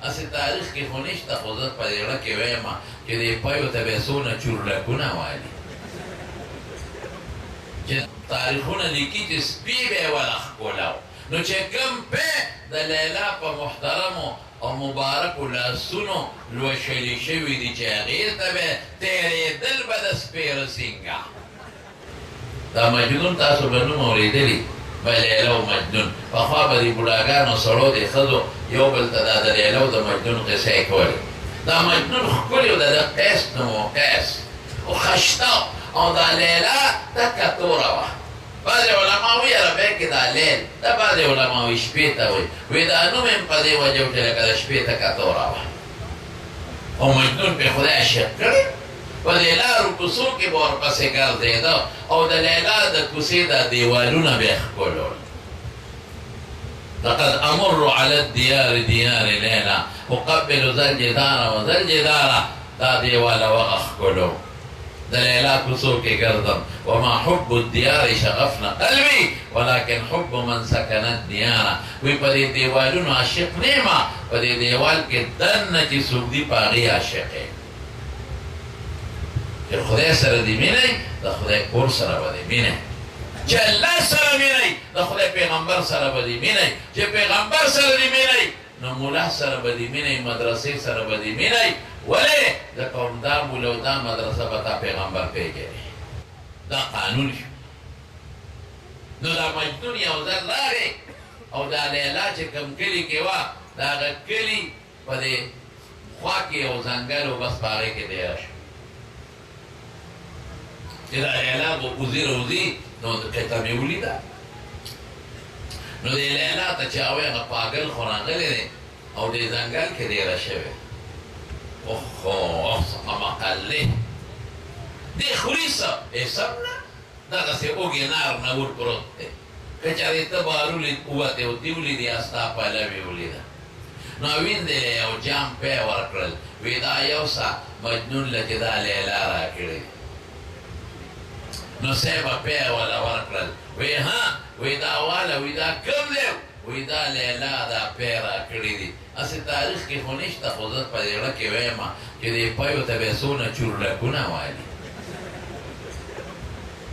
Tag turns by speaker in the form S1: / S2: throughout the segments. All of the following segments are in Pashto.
S1: اسې تاریخ کې خو نشته، خو زه په دې زړه کې وایم چې دې پیو ته به یې څونه چورلکونه والي، چې تاریخونه لیکي چې سپي به یې وله ښکلو. نو چې کوم پی د لیلا په محترمو او مبارکو لاسونو لوشلي شوي دي چې هغې ته به تېرېدل به د سپېره سینګه. دا مجنون تاسو به نوم اورېدلي به لیلا او مجنون. پخوا به د بوډاګانو سړو د ښځو یو بل ته دا د لیلا او د مجنون قصه یې کولې. دا مجنون ښکلي و، د ده قیس نوم و، قیس خو ښشته او دا لیلا تکه توره وه. بعضې علما وایي عربۍ کې دا لیل، دا بعضې علما وایي شپې ته وایي، وایي دا نوم یې په دې وجه و چې لکه د شپې تکه توره وه. او مجنون پرې خدای عاشق کړی، په دې لارو کوڅو کې به ورپسې ګرځېده او د لیلا د کوڅې دا دیوالونه به یې ښکلول. لقد امر على الديار ديار لیلا اقبل ذا الجدار وذا الجدار، دا دیواله وغه ښکلو، د لیلا کوڅو کې ګرځم. وما حب الديار شغفنا قلبي ولكن حب من سكن الديار. وی په دې دیوالونو عاشق نه یم، په دې دیوال کې دننه چې څوک دي په هغې عاشق یم. چې خدای سره دې مینه وي، د خدای کور سره به دې مینه وي. چې الله سره مینه وي، د خدای پیغمبر سره به دې مینه وي. چې پیغمبر سره دې مینه وي، نو مولا سره به دې مینه وي، مدرسې سره به دې مینه وي. ولې ځکه همدا مولا او دا مدرسه به تا پیغمبر پېژني. دا قانون شو. نو دا مجنون یو ځل راغی او دا لیلا چې کوم کلي کې وه، د هغه کلي په دې خوا کې یو ځنګل و، بس په هغې کې دیره شو. چې دا لیلا به وځي روځي، نو قطه مې ولیده. نو دې لیلا ته چې هغوی هغه پاګل خو راغلی دی او دې ځنګل کې دیره شوی. اوخ څه مقلې دې خوري څه حساب نه، دغسې اوږې نار نه ور پروت دی. که چېرې ته بهر ووتې او دې ولیدې یا ستا پلوې ولیده، نو ویندې یو جام پی ورکړل. وی دا یو څه مجنون له چې دا لیلا راکړې، نو صاحبه پی وله ورکړل. وی ها، وی دا واله، وی دا کوم دی؟ وی دا لیلا دا پی راکړې دي. اسې تاریخ کې خو نشته، خو زه په دې زړه کې وایم چې دې پیو ته به یې څونه چورلکونه والي،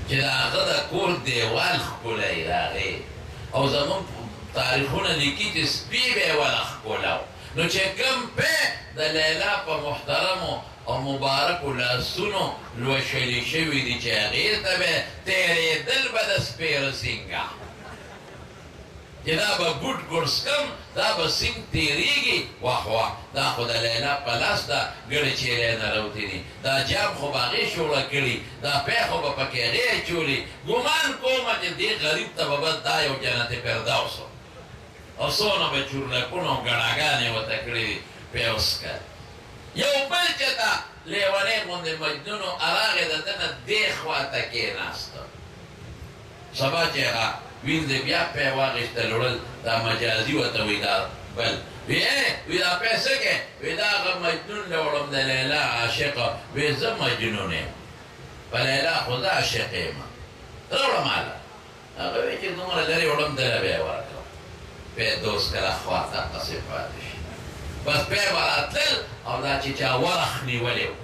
S1: چې د هغه د کور دیوال ښکلی د هغې. او زمونږ تاریخونه لیکي چې سپي به یې وله ښکلو. نو چې کوم پی د لیلا په محترمو او مبارکو لاسونو لوشلي شوي دي چې هغې ته به تېرېدل به د سپېره سینګه. چې دا به بوټ ګرسکم، دا به سینګ تېرېږي، واه واه، دا خو د لیلا په لاس دا ګړې چیرې نه راوتې دي. دا جام خو به هغې شوړه کړي، دا پی خو به پکې هغې اچولي. ګمان کومه چې دې غریب ته به بس دا یو جنت فردوس و، او څونه به چورلکونه او ګڼاګانې ورته کړي دي پی وسکه. یو بل چې ته لیونی غوندې مجنون و، هغې د ده نه دې خوا ته کېناسته. سبا چې هغه ویندې بیا پی واخېستل وړل، دا مجازي ورته وایي دا بل. وی دا پی څه کې؟ وی دا هغه مجنون له وړم د لیلا عاشقه. وی زه مجنون یم، په لیلا خو زه عاشق یم، راوړه ماله. هغه وایي چې دومره لرې وړم دله به یې ورکړم. پی دوست کله خوا ته قصې پاتې شي. بس پی به راتلل او دا چې چا ورخ نیولی و،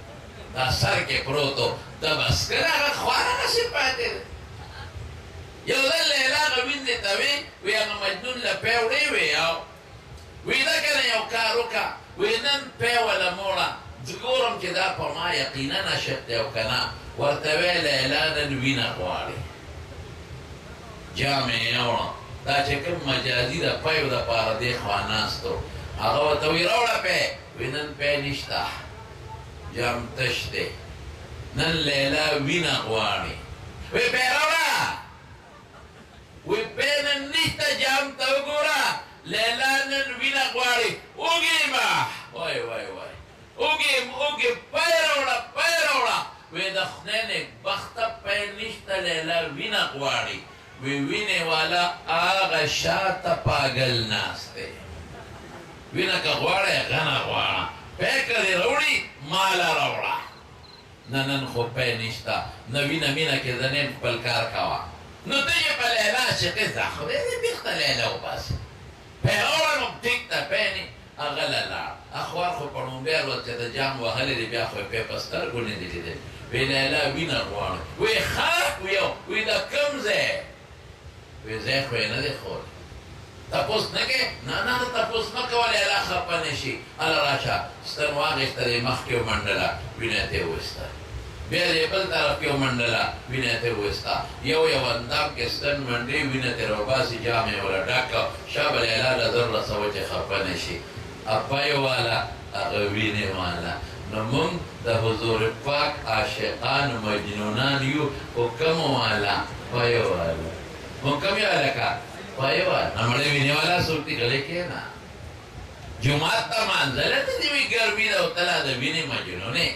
S1: دا سر کې پروت و، ده بس کله هغه خوا هغسې پاتې دی. یو ځل لیلا هغه ویندې ته وی، وی هغه مجنون له پی وړې وی او وی ده که نه یو کار وکړه، وی نن پی وله موړه، زه ګورم چې دا په ما یقینا عاشق دی او که نه. ورته وی لیلا نن وینه غواړي. جام یې یوړه، دا چې کوم مجازي د پیو دپاره دې خوا ناست و، هغه ورته وی راوړه پی. وی نن پی نشته، جام تش دی، نن لیلا وینه غواړي. وی پی راوړه، وی پی نن نشته، جام ته وګوره، لیلا نن وینه غواړي. وږېمه، وای وای وای، وږېم وږې، پی راوړه پی راوړه. وی د خدای نېکبخته پی نشته، لیلا وینه غواړي. وی وینې والا هغه شاته پاګل ناست دی. وینه که غواړی غنه غواړه، پی که دې راوړي ماله راوړه. نه نن خو پی نشته، نه وینه مینه کې زه نیم خپل کار کوه. نو ته یې په لیلا عاشقې ځه، خدای دې بېخته لیلا وباسي. پی راوړه نو ټیک ده، پی نه هغه لاړ اخوار خو په لومبۍ ورځ چې د جام وهلې دی بیا خو یې په سترګو نه دي لیدلي وی لیلا وینه غواړم وی ښه وی د کوم ځای وی ځای خو یې نه دی ښود تپوس نه کې نه تپوس مه کوه لیلا خفه نه شي هله راشه ستن واخېسته دی مخکې ومنډله وینه ته یې وویسته بیا دې بل طرف کې ومنډله وینه ته یې وویسته یو اندام کې ستن منډې وینه ترې راوباسي جام یې وله ډک کړ شابه لیلا له زر رسوه چې خفه نه شي اپای والا هغه وینې والا نو موږ د حضور پاک عاشقان مجنونان یو خو کوم والا پای والا موږ کوم یې والا کا پای والا نمړې وینې والا څوک دي غلی کښېنه جومات ته مانځله ته دې وي ګرمي ده او ته لا د وینې مجنونې